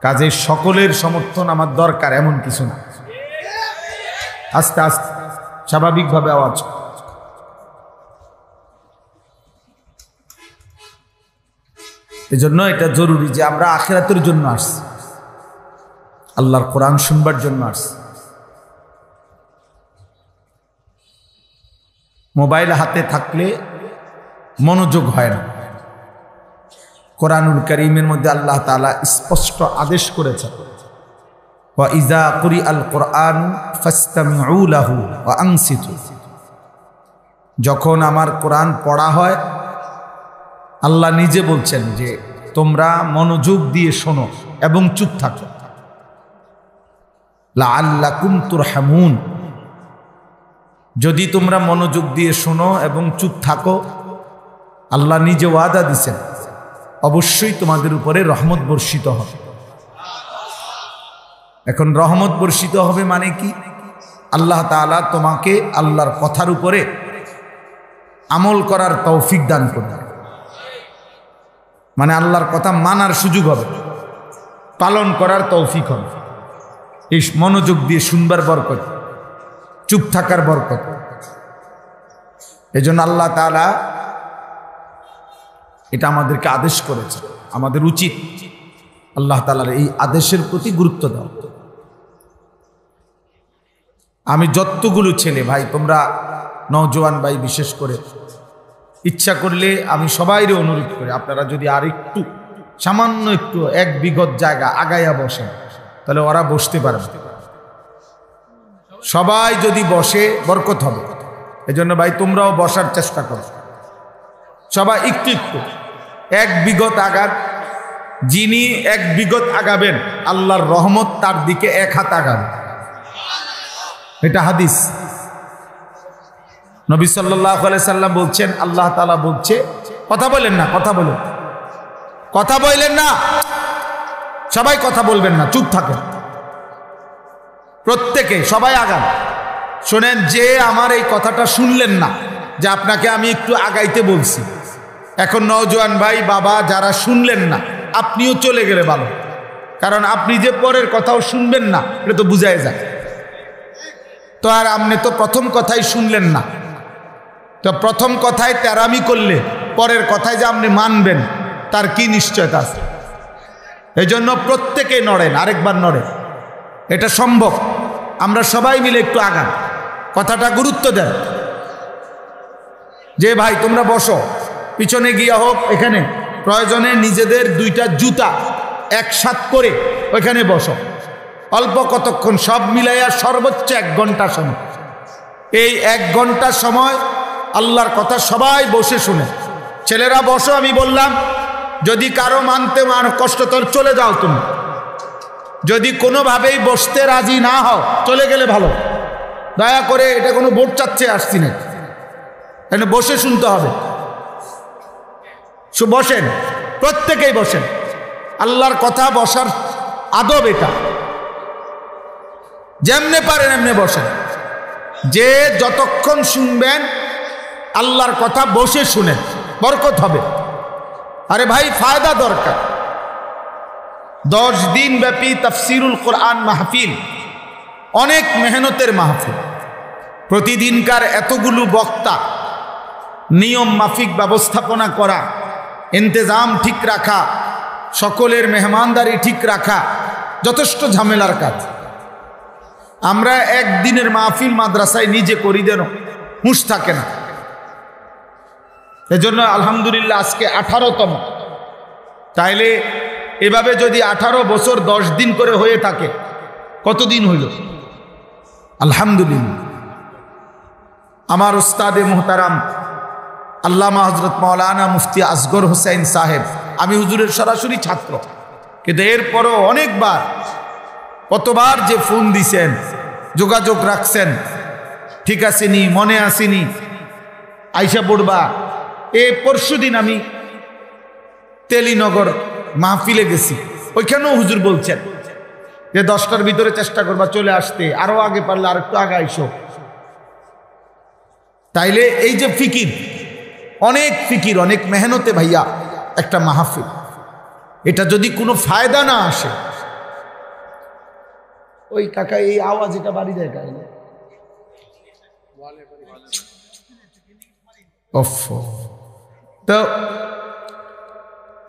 কাজে সকলের সমর্থন আমার দরকার এমন কিছু না। আস্তে আস্তে স্বাভাবিকভাবে আওয়াজ। এজন্য এটা জরুরি যে আমরা আখিরাতের জন্য আসছি, আল্লাহর কোরআন শুনবার জন্য আসছি। মোবাইল হাতে থাকলে মনোযোগ হয় না। কোরআনুল কারীমের মধ্যে আল্লাহ তাআলা স্পষ্ট আদেশ করেছেন, ওয়া ইযা কুরিআল কুরআন ফাসতামিউ লাহু ওয়া আনসিতু। যখন আমার কোরআন পড়া হয়, আল্লাহ নিজে বলছেন যে তোমরা মনোযোগ দিয়ে শোনো এবং চুপ থাকো। লাআল্লাকুম তুরহামুন। যদি তোমরা মনোযোগ দিয়ে শোনো এবং চুপ থাকো, আল্লাহ নিজে ওয়াদা দিয়েছেন অবশ্যই তোমাদের উপরে রহমত বর্ষিত হবে। এখন রহমত বর্ষিত হবে মানে কি? আল্লাহ তাআলা তোমাকে আল্লাহর কথার উপরে আমল করার তৌফিক দান করবে, মানে আল্লাহর কথা মানার সুযোগ হবে, পালন করার তৌফিক হবে। এই মনোযোগ দিয়ে শুনবার বরকত, চুপ থাকার বরকত। এজন্য আল্লাহ তাআলা এটা আমাদেরকে আদেশ করেছে। আমাদের উচিত আল্লাহ তাআলার এই আদেশের প্রতি গুরুত্ব দাও। আমি যতগুলো ছেলে ভাই, তোমরা নওজোয়ান ভাই বিশেষ করে, ইচ্ছা করলে আমি সবাইরে অনুরোধ করি, আপনারা যদি আর একটু সামান্য একটু 1 বিঘত জায়গা আগাইয়া বসেন, তাহলে ওরা বসতে পারবে। সবাই যদি বসে বরকত হবে। এজন্য ভাই তোমরাও বসার চেষ্টা করো, সবাই একটু একটু, এক বিগত আগান। যিনি এক বিগত আগাবেন আল্লাহর রহমত তার দিকে এক হাত আগাবে, এটা হাদিস। নবী সাল্লাল্লাহু আলাইহি সাল্লাম বলছেন, আল্লাহ তাআলা বলছে, কথা বলেন না, কথা বলেন, কথা বলেন না, সবাই কথা বলবেন না, চুপ থাকেন প্রত্যেকে, সবাই আগান। শোনেন, যে আমার এই কথাটা শুনলেন না, যে আপনাকে আমি একটু আগাইতে বলছি, এখন নওজোয়ান ভাই বাবা যারা শুনলেন না, আপনিও চলে গেলে ভালো, কারণ আপনি যে পরের কথাও শুনবেন না এটা তো বুঝাই যায়। তো আর আপনি তো প্রথম কথাই শুনলেন না, তো প্রথম কথায় তেরামি করলে পরের কথায় যে আপনি মানবেন তার কি নিশ্চয়তা আছে? এই জন্য প্রত্যেকে নড়েন, আরেকবার নড়েন, এটা সম্ভব। আমরা সবাই মিলে একটু আগান, কথাটা গুরুত্ব দেন। যে ভাই তোমরা বসো, পিছনে গিয়া হোক, এখানে প্রয়োজনে নিজেদের দুইটা জুতা একসাথ করে ওইখানে বসো, অল্প কতক্ষণ, সব মিলাইয়া সর্বোচ্চ 1 ঘন্টা সময়। এই 1 ঘন্টা সময় আল্লাহর কথা সবাই বসে শুনে। ছেলেরা বসো, আমি বললাম, যদি কারো মানতে কষ্ট তোর চলে যাও তুমি, যদি কোনোভাবেই বসতে রাজি না হও চলে গেলে ভালো, দয়া করে, এটা কোনো ভোট চাচ্ছে আসছি না, এখানে বসে শুনতে হবে। বসেন, প্রত্যেকেই বসেন, আল্লাহর কথা বসার আদব এটা, যেমনে পারেন এমনি বসেন। যে যতক্ষণ শুনবেন আল্লাহর কথা বসে শুনেন, বরকত হবে। আরে ভাই ফায়দা দরকার। 10 দিন ব্যাপী তাফসিরুল কোরআন মাহফিল, অনেক মেহনতের মাহফিল। প্রতিদিনকার এতগুলো বক্তা, নিয়ম মাফিক ব্যবস্থাপনা করা, ইন্তেজাম ঠিক রাখা, সকলের মেহমানদারি ঠিক রাখা যথেষ্ট ঝামেলার কাজ। আমরা একদিনের মাহফিল মাদ্রাসায় নিজে করি দেন, হুঁশ থাকে না। এজন্য আলহামদুলিল্লাহ আজকে 18তম। তাইলে এভাবে যদি 18 বছর 10 দিন করে হয়ে থাকে, কতদিন হইল? আলহামদুলিল্লাহ। আমার উস্তাদে মুহতারাম আল্লামা হযরত মাওলানা মুফতি আসগর হোসেন সাহেব, আমি হুজুরের সরাসরি ছাত্র, কিন্তু এরপরও অনেকবার, কতবার যে ফোন দিছেন, যোগাযোগ রাখছেন, ঠিক আসেনি, মনে আসেনি, আইসা পড়বা। পরশুদিন আমি তেলিনগর মাহফিলে গেছি, ওইখানেও হুজুর বলছেন যে 10টার ভিতরে চেষ্টা করবা চলে আসতে, আরো আগে পারলে আর একটু আগে আইসো। তাইলে এই যে ফিকির, অনেক ফিকির, অনেক মেহনতে ভাইয়া একটা মাহফিল, এটা যদি কোনো ফায়দা না আসে, ওই কাকা এই আওয়াজ এটা বাড়ি দেয় কাইলে, তো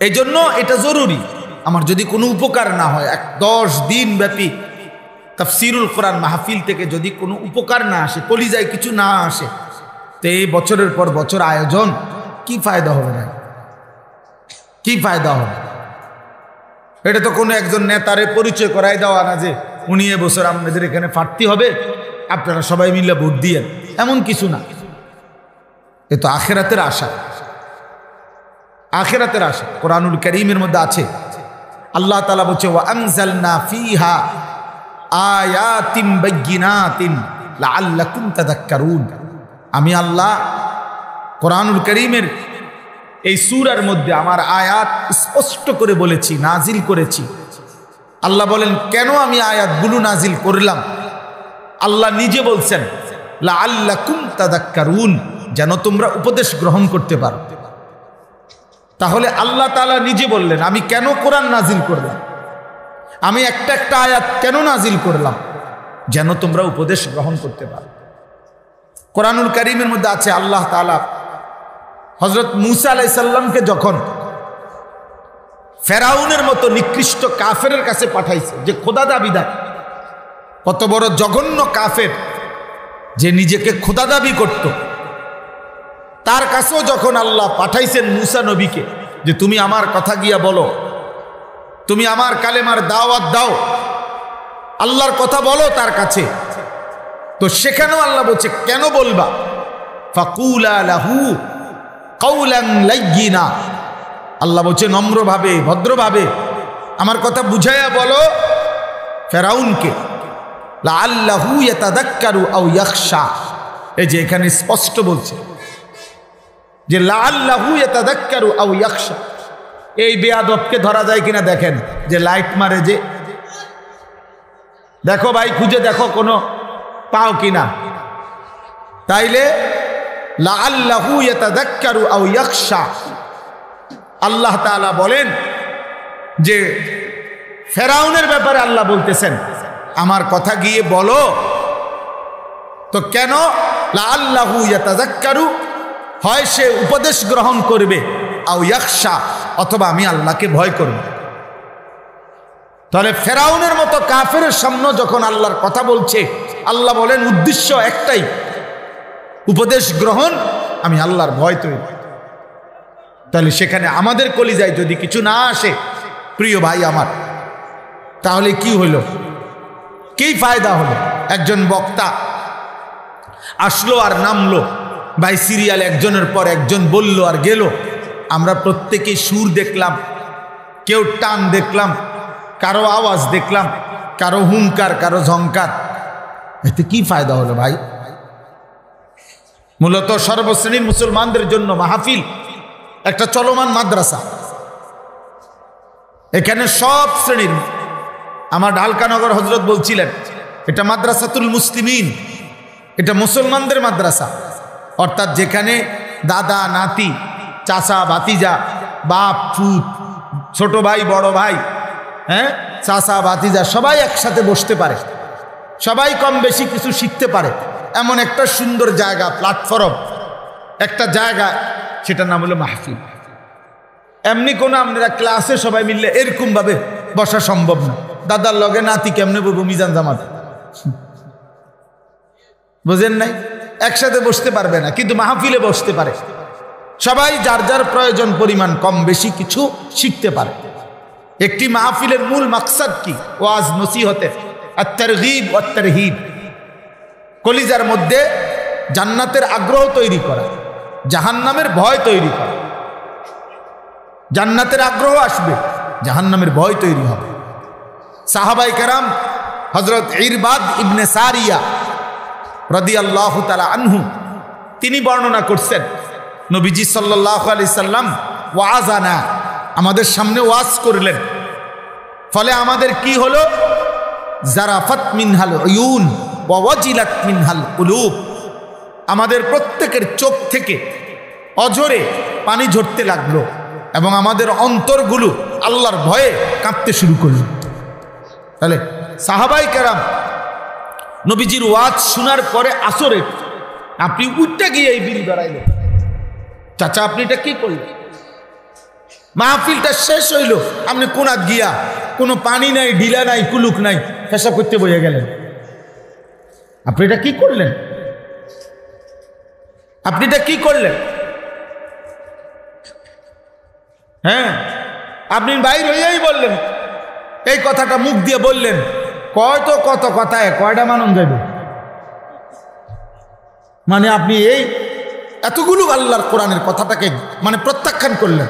এই জন্য এটা জরুরি। আমার যদি কোনো উপকার না হয়, 10 দিন ব্যাপী তাফসিরুল কোরআন মাহফিল থেকে যদি কোনো উপকার না আসে, কলিজায় কিছু না আসে, তো এই বছরের পর বছর আয়োজন কি ফায়দা হবে না? কি ফায়দা হবে? এটা তো কোনো একজন নেতারে পরিচয় করাই দেওয়া না যে উনি এবছর আপনাদের এখানে প্রার্থী হবে, আপনারা সবাই মিলে ভোট দিয়েন, এমন কিছু না। এ তো আখিরাতের আশা, আখিরাতের আশা। কোরআনুল কারীমের মধ্যে আছে, আল্লাহ তাআলা বলছে, ওয়া আনজালনা ফিহা আয়াতিন বাইয়িনাতিন লাআল্লাকুম তাযাক্কারুন। আমি আল্লাহ কোরআনুল কারীমের এই সূরার মধ্যে আমার আয়াত স্পষ্ট করে বলেছি, নাজিল করেছি। আল্লাহ বলেন, কেন আমি আয়াতগুলো নাজিল করলাম? আল্লাহ নিজে বলছেন, লাআল্লাকুম তাযাক্কারুন, যেন তোমরা উপদেশ গ্রহণ করতে পারো। তাহলে আল্লাহ তাআলা নিজে বললেন, আমি কেন কোরআন নাজিল করলাম, আমি একটা একটা আয়াত কেন নাজিল করলাম? যেন তোমরা উপদেশ গ্রহণ করতে পারো। কোরআনুল কারীমের মধ্যে আছে, আল্লাহ তাআলা হযরত মূসা আলাইহিস সালামকে যখন ফেরাউনের মতো নিকৃষ্ট কাফেরের কাছে পাঠাইছে, যে খোদা দাবিদার, কত বড় জঘন্য কাফের, যে নিজেকে খোদা দাবি করত, তার কাছেও যখন আল্লাহ পাঠাইছেন মূসা নবীকে, যে তুমি আমার কথা গিয়া বলো, তুমি আমার কালেমার দাওয়াত দাও, আল্লাহর কথা বলো তার কাছে, তো সেখানেও আল্লাহ বলছে কেন বলবা, ফাকুলা লাহু কাওলান লাইয়িনা, আল্লাহ বলছে নম্রভাবে ভদ্রভাবে আমার কথা বুঝাইয়া বলো ফেরাউনকে, লাআল্লাহু ইয়াতাযাক্কারু আও ইয়াখশা। এই যে এখানে স্পষ্ট বলছে যে লাআল্লাহু ইয়াতাযাক্কারু আও ইয়াখশা। এই বেয়াদবকে ধরা যায় কিনা দেখেন, যে লাইট মারে, যে দেখো ভাই খুঁজে দেখো কোনো পাও কিনা। তাইলে লাআল্লাহু ইয়াতাযাক্কারু আও ইয়াখশা, আল্লাহ তাআলা বলেন যে ফেরাউনের ব্যাপারে আল্লাহ বলতেছেন আমার কথা গিয়ে বলো। তো কেন লাআল্লাহু ইয়াতাযাক্কারু, হয় সে উপদেশ গ্রহণ করবে, আও ইয়াখশা, অথবা আমি আল্লাহকে ভয় করব। তাহলে ফেরাউনের মতো কাফেরের সামনে যখন আল্লাহর কথা বলছে, আল্লাহ বলেন উদ্দেশ্য একটাই, উপদেশ গ্রহণ, আমি আল্লাহর ভয় তৈরি। তাহলে সেখানে আমাদের কলিজায় যদি কিছু না আসে প্রিয় ভাই আমার, তাহলে কি হলো, কি ফায়দা হলো? একজন বক্তা আসলো আর নামলো, ভাই সিরিয়াল একজনের পর একজন বলল আর গেল, আমরা প্রত্যেকে সুর দেখলাম, কেউ টান দেখলাম, কারো আওয়াজ দেখলাম, কারো হুঙ্কার, কারো ঝংকার, এতে কি ফায়দা হলো ভাই? মূলত সর্বশ্রেণীর মুসলমানদের জন্য মাহফিল একটা চলমান মাদ্রাসা। এখানে সব শ্রেণীর, আমার ঢালকানগর হজরত বলছিলেন এটা মাদ্রাসাতুল মুসলিমিন, এটা মুসলমানদের মাদ্রাসা। অর্থাৎ যেখানে দাদা নাতি, চাচা ভাতিজা, বাপ ফুত, ছোট ভাই বড় ভাই, হ্যাঁ, চাচা ভাতিজা সবাই একসাথে বসতে পারে, সবাই কম বেশি কিছু শিখতে পারে, এমন একটা সুন্দর জায়গা, প্ল্যাটফর্ম, একটা জায়গা, সেটার নাম হলো মাহফিল। এমনি কোনো আপনারা ক্লাসে সবাই মিললে এরকম ভাবে বসা সম্ভব না। দাদার লগে নাতি কেমনে বলবো মিজান জামাত, বুঝেন নাই? একসাথে বসতে পারবে না, কিন্তু মাহফিলে বসতে পারে, সবাই যার যার প্রয়োজন পরিমাণ কম বেশি কিছু শিখতে পারে। একটি মাহফিলের মূল মাকসাদ কি? ওয়াজ নসিহতের, আত-তারগীব ওয়াত তারহিব, কলিজার মধ্যে জান্নাতের আগ্রহ তৈরি করা, জাহান্নামের ভয় তৈরি করা। জান্নাতের আগ্রহ আসবে, জাহান্নামের ভয় তৈরি হবে। সাহাবায়ে কেরাম হযরত ইরবাদ ইবনে সারিয়া রাদিয়াল্লাহু তাআলা আনহু, তিনি বর্ণনা করছেন নবীজি সাল্লাল্লাহু আলাইহি সাল্লাম ওয়াজানা, আমাদের সামনে ওয়াজ করলেন, ফলে আমাদের কি হলো? জারাফাত মিনহাল উয়ুন ওয়া ওয়াজিলাত মিনহাল কুলুব, আমাদের প্রত্যেকের চোখ থেকে অঝরে পানি ঝরতে লাগলো এবং আমাদের অন্তরগুলো আল্লাহর ভয়ে কাঁপতে শুরু করলো। তাহলে সাহাবায়ে কেরাম নবীজির ওয়াজ শোনার পরে আসরে আপনি উঠতে গিয়ে এই বিল বেড়াইলেন, চাচা আপনি এটা কি করলেন? মাহফিলটা শেষ হইল, আপনি কোনাত গিয়া কোনো পানি নাই, ঢিলা নাই, কুলুক নাই, পেশাব করতে বইয়া গেলেন। আপনি এটা কি করলেন? আপনি এটা কি করলেন? হ্যাঁ, আপনি বাইর হইয়াই বললেন, এই কথাটা মুখ দিয়ে বললেন, কত কত কথায় কয়টা মানুষ যাবে? মানে আপনি এই এতগুলো আল্লাহর কোরআনের কথাটাকে মানে প্রত্যাখ্যান করলেন,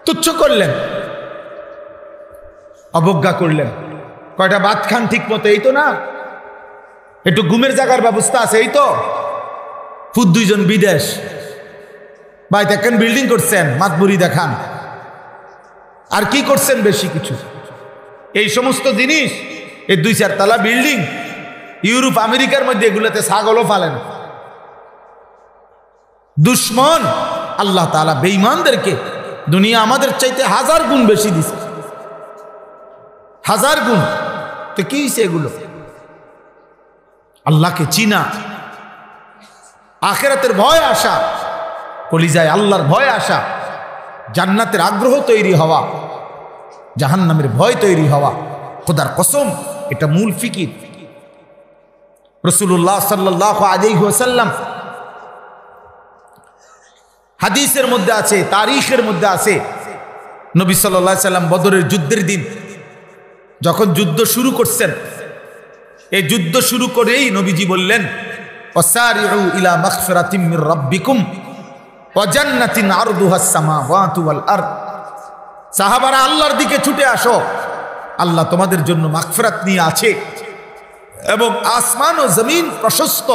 তুচ্ছ করলেন, অবজ্ঞা করলেন। কয়টা ভাত খান ঠিক মতো, এই তো না, একটু ঘুমের জায়গার ব্যবস্থা আছে, এই তো। ফুট দুইজন বিদেশ, ভাই দেখেন বিল্ডিং করছেন, মাতবুরি দেখান, আর কি করছেন? বেশি কিছু এই সমস্ত জিনিস, এই 2-4 তলা বিল্ডিং, ইউরোপ আমেরিকার মধ্যে এগুলোতে ছাগলও ফালেন। দুশ্মন আল্লাহ তাআলা বেঈমানদেরকে দুনিয়া আমাদের চাইতে 1000 গুণ বেশি দিছে, 1000 গুণ। তো কি হয়েছে? এগুলো আল্লাহকে চিনা, আখিরাতের ভয় আসা, কলিজায় আল্লাহর ভয় আসা, জান্নাতের আগ্রহ তৈরি হওয়া, জাহান্নামের ভয় তৈরি হওয়া, খোদার কসম এটা মূল ফিকির। রাসূলুল্লাহ সাল্লাল্লাহু আলাইহি ওয়াসাল্লাম হাদিসের মধ্যে আছে, তারিখের মধ্যে আছে, নবী সাল্লাল্লাহু আলাইহি সাল্লাম বদরের যুদ্ধের দিন যখন যুদ্ধ শুরু করছেন, এই যুদ্ধ শুরু করেই নবীজি বললেন, ওয়াসারিউ ইলা মাগফিরাতিম মির রাব্বিকুম ওয়া জান্নাতিন আরদুহাস সামাওয়াতু ওয়াল আরদ। সাহাবারা আল্লাহর দিকে ছুটে আসো, আল্লাহ তোমাদের জন্য মাগফিরাত নিয়ে আছে এবং আসমান ও জমিন প্রশস্ত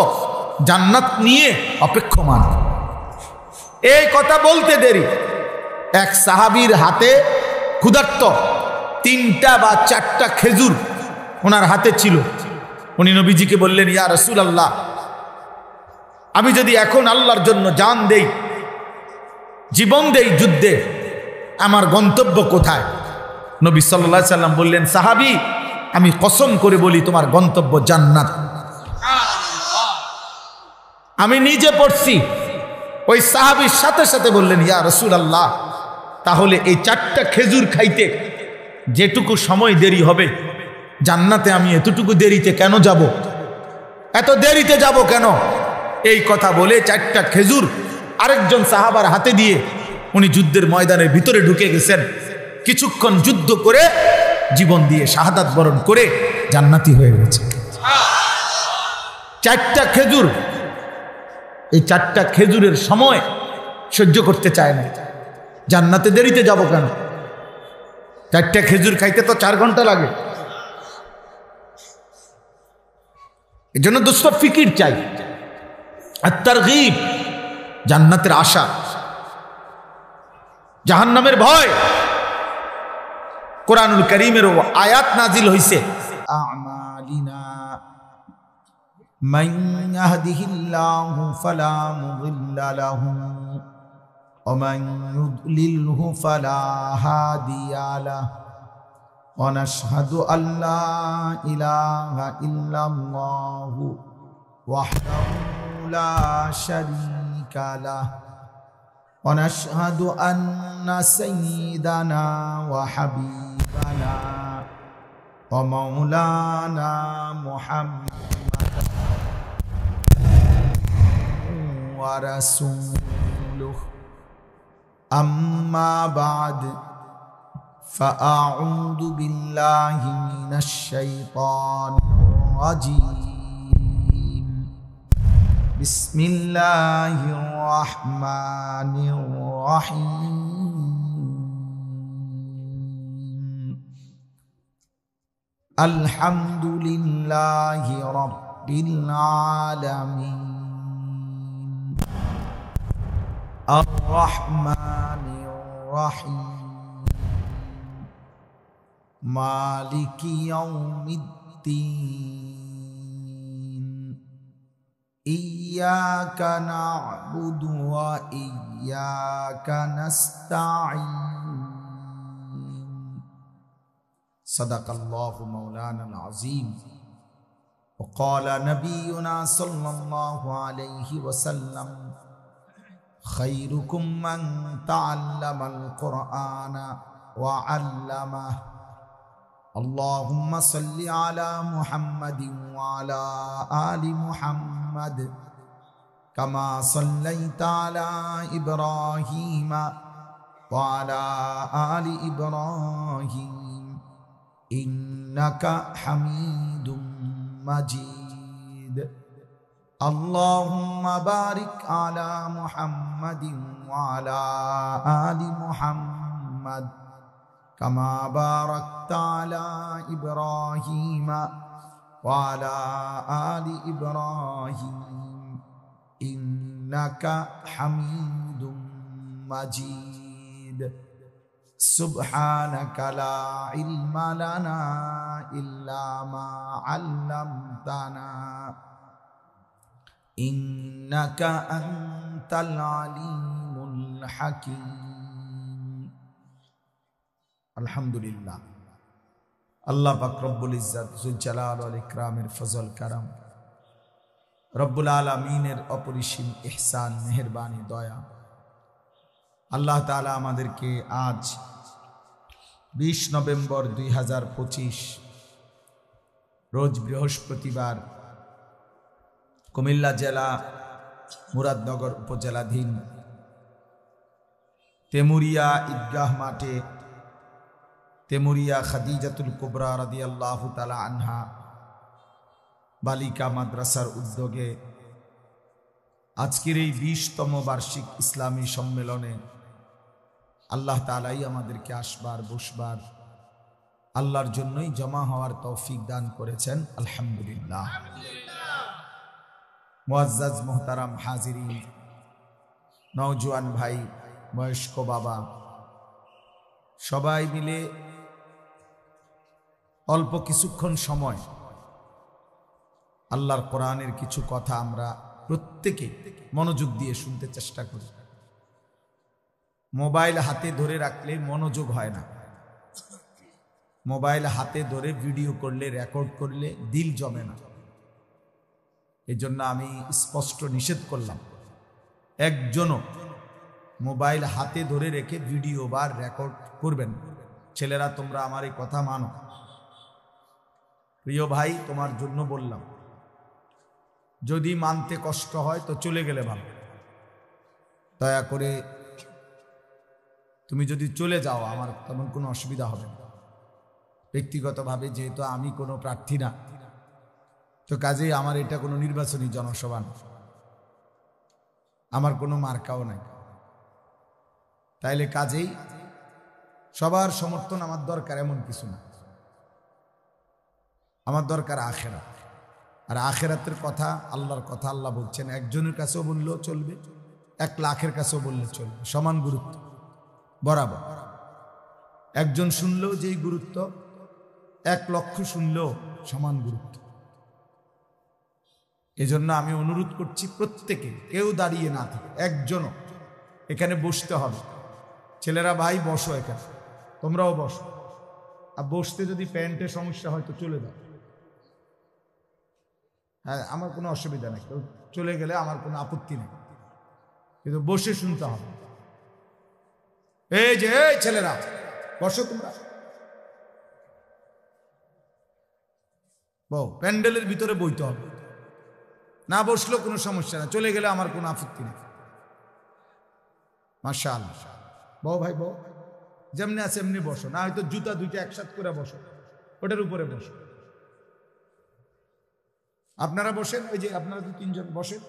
জান্নাত নিয়ে অপেক্ষমান। এই কথা বলতে দেরি এক সাহাবীর হাতে ক্ষুধার্ত 3টা বা 4টা খেজুর ওনার হাতে ছিল। উনি নবীজিকে বললেন, ইয়া রাসূলুল্লাহ, আমি যদি এখন আল্লাহর জন্য জান দেই, জীবন দেই যুদ্ধে, আমার গন্তব্য কোথায়? নবী সাল্লাল্লাহু আলাইহি সাল্লাম বললেন, সাহাবী, আমি কসম করে বলি তোমার গন্তব্য জান্নাত। আমি নিজে পড়ছি। ওই সাহাবীর সাথে সাথে বললেন, ইয়া রাসূলুল্লাহ, তাহলে এই 4টা খেজুর খাইতে যেটুকু সময় দেরি হবে, জান্নাতে আমি এতটুকু দেরিতে কেন যাব? এত দেরিতে যাব কেন? এই কথা বলে 4টা খেজুর আরেকজন সাহাবার হাতে দিয়ে উনি যুদ্ধের ময়দানের ভিতরে ঢুকে গেছেন। কিছুক্ষণ যুদ্ধ করে জীবন দিয়ে শাহাদাত বরণ করে জান্নাতি হয়ে গেছে। 4টা খেজুর, এই 4টা খেজুরের সময় সহ্য করতে চায় না। জান্নাতে দেরিতে যাব কেন? 4টা খেজুর খাইতে তো 4 ঘন্টা লাগে। এই জন্য দোস্ত ফিকির চাই, আর তারগীব, জান্নাতের আশা, জাহান্নামের ভয়। কোরআনুল কারীমের আয়াত নাজিল হইছে, আমালিনা মান ইয়াহদিহিল্লাহু ফালা মুদিল্লা লাহু ওয়া মান ইউদ্লিলহু ফালা হাদিয়া লাহু ওয়া নাশহাদু আল্লা ইলাহা ইল্লাল্লাহু ওয়াহদাহু লা শারীকা লাহু ওয়া নাশহাদু আন্না সাইয়্যিদানা ওয়া হাবিবানা ওয়া মাওলানা মুহাম্মাদান ওয়া রাসূলুহু আম্মা বা'দ فأعوذ بالله من الشيطان الرجيم بسم الله الرحمن الرحيم الحمد لله رب العالمين الرحمن الرحيم مالك يوم الدين إياك نعبد وإياك نستعين صدق الله مولانا العظيم وقال نبينا صلى الله عليه وسلم خيركم من تعلم القرآن وعلمه اللهم صل على محمد وعلى آل محمد كما صليت على إبراهيم وعلى آل إبراهيم إنك حميد مجيد اللهم بارك على محمد وعلى آل محمد كما باركت على إبراهيم وعلى آل إبراهيم إنك حميد مجيد سبحانك لا علم لنا إلا ما علمتنا إنك أنت العليم الحكيم আলহামদুলিল্লাহ। আল্লাহ পাক রব্বুল ইজ্জত যুল জালাল ওয়াল ইকরামের ফজল কারাম, রব্বুল আলামিনের অপরিসীম ইহসান, মেহেরবানি, দয়া। আল্লাহ তাআলা আমাদেরকে আজ 20 নভেম্বর 2025 রোজ বৃহস্পতিবার কুমিল্লা জেলা মুরাদনগর উপজেলাধীন তেমুরিয়া ঈদগাহ মাঠে তেমুরিয়া খাদিজাতুল কুবরা রাদিয়াল্লাহু তাআলা আনহা বালিকা মাদ্রাসার উদ্যোগে আজকের এই 20তম বার্ষিক ইসলামী সম্মেলনে আল্লাহ তাআলাই আমাদেরকে আসবার বসবার আল্লাহর জন্যই জমা হওয়ার তৌফিক দান করেছেন। আলহামদুলিল্লাহ। মুআজ্জাজ মুহতারাম হাজিরিন, নওজোয়ান ভাই, বয়স্ক বাবা, সবাই মিলে অল্প কিছুক্ষণ সময় আল্লাহর কোরআনের কিছু কথা আমরা প্রত্যেকে মনোযোগ দিয়ে শুনতে চেষ্টা করি। মোবাইল হাতে ধরে রাখলে মনোযোগ হয় না। মোবাইল হাতে ধরে ভিডিও করলে, রেকর্ড করলে দিল জমে না। এই জন্য আমি স্পষ্ট নিষেধ করলাম, একজনও মোবাইল হাতে ধরে রেখে ভিডিও বা রেকর্ড করবেন। ছেলেরা, তোমরা আমার এই কথা মানো। প্রিয় ভাই, তোমার জন্য বললাম, যদি মানতে কষ্ট হয় তো চলে গেলে ভালো। দয়া করে তুমি যদি চলে যাও, আমার তেমন কোনো অসুবিধা হবে না। ব্যক্তিগতভাবে যেহেতু আমি কোনো প্রার্থী না, তো কাজেই আমার এটা কোনো নির্বাচনী জনসভা না, আমার কোনো মার্কাও নাই। তাইলে কাজেই সবার সমর্থন আমার দরকার এমন কিছু না। আমার দরকার আখিরাত। আর আখিরাতের কথা, আল্লাহর কথা আল্লাহ বলছেন, একজনের কাছেও বললেও চলবে, 1 লাখের কাছেও বললে চলবে, সমান গুরুত্ব বরাবর। একজন শুনলেও যেই গুরুত্ব, 1 লক্ষ শুনলেও সমান গুরুত্ব। এজন্য আমি অনুরোধ করছি প্রত্যেকে, কেউ দাঁড়িয়ে না থাকে, একজনও এখানে বসতে হবে। ছেলেরা ভাই বসো, এখানে তোমরাও বসো। আর বসতে যদি প্যান্টে সমস্যা হয় তো চলে যাও। হ্যাঁ, আমার কোনো অসুবিধা নেই, কেউ চলে গেলে আমার কোনো আপত্তি নেই, কিন্তু বসে শুনতে হবে। এই যে এই ছেলেরা বসো, তোমরা প্যান্ডেলের ভিতরে বইতে হবে। না বসলেও কোনো সমস্যা না, চলে গেলে আমার কোনো আপত্তি নেই। মাশাআল্লাহ। বউ ভাই বউ, যেমনি আছে এমনি বসো, না হয়তো জুতা 2টা একসাথে করে বসো, ওটার উপরে বসো। আপনারা বসেন, ওই যে আপনারা 2-3 জন বসেন।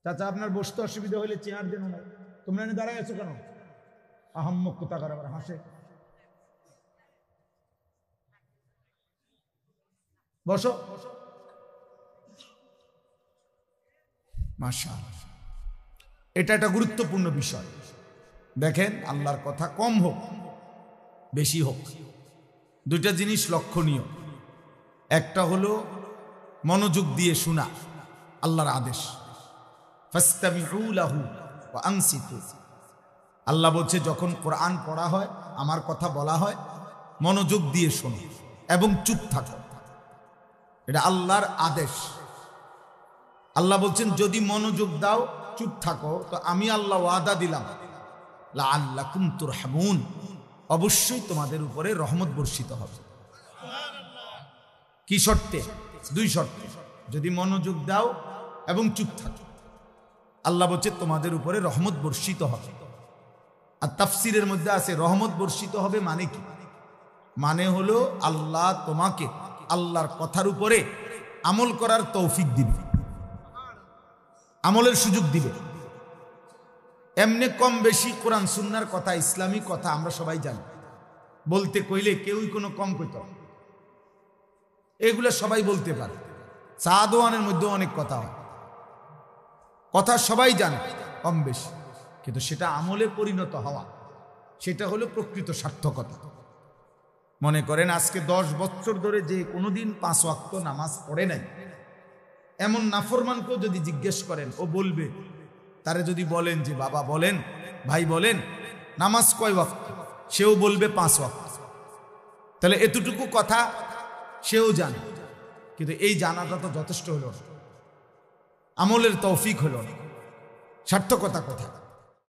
চাচা, আপনার বসতে অসুবিধা হলে চেয়ার দেন না। তোমরা এনে দাঁড়ায় আছো কেন? আহাম্মক কোথা করে আবার হাসে। বসো। মাশাআল্লাহ, এটা একটা গুরুত্বপূর্ণ বিষয়। দেখেন, আল্লাহর কথা কম হোক বেশি হোক, 2টা জিনিস লক্ষণীয়। একটা হলো মনোযোগ দিয়ে শোনা, আল্লাহর আদেশ। ফাস্তামিউ লাহু ওয়া আনসিতু। আল্লাহ বলছে, যখন কোরআন পড়া হয়, আমার কথা বলা হয়, মনোযোগ দিয়ে শোনো এবং চুপ থাকো। এটা আল্লাহর আদেশ। আল্লাহ বলছেন, যদি মনোযোগ দাও, চুপ থাকো, তো আমি আল্লাহ ওয়াদা দিলাম, লাআল্লাকুম তুরহামুন, অবশ্যই তোমাদের উপরে রহমত বর্ষিত হবে। কি শর্তে? 2 শর্তে। যদি মনোযোগ দাও এবং চুপ থাকো, আল্লাহ বলছে তোমাদের উপরে রহমত বর্ষিত হবে। আর তাফসিরের মধ্যে আছে, রহমত বর্ষিত হবে মানে কি? মানে হলো আল্লাহ তোমাকে আল্লাহর কথার উপরে আমল করার তৌফিক দিবে, আমলের সুযোগ দিবে। এমনি কম বেশি কোরআন সুন্নাহর কথা, ইসলামী কথা আমরা সবাই জানি, বলতে কইলে কেউই কোনো কম কইত, এগুলো সবাই বলতে পারে। সাদওয়ানের মধ্যে অনেক কথা হয়, কথা সবাই জানে কম বেশি, কিন্তু সেটা আমলে পরিণত হওয়া, সেটা হলো প্রকৃত সার্থকতা। মনে করেন আজকে 10 বছর ধরে যে কোনোদিন 5 ওয়াক্ত নামাজ পড়ে নাই, এমন নাফরমানকেও যদি জিজ্ঞেস করেন, ও বলবে, তারে যদি বলেন যে বাবা বলেন, ভাই বলেন নামাজ কয় ওয়াক্ত, সেও বলবে 5 ওয়াক্ত। তাহলে এতটুকু কথা সেও জানে, কিন্তু এই জানাটা তো যথেষ্ট হলো না, আমলের তৌফিক হলো না, সার্থকতা কোথায়?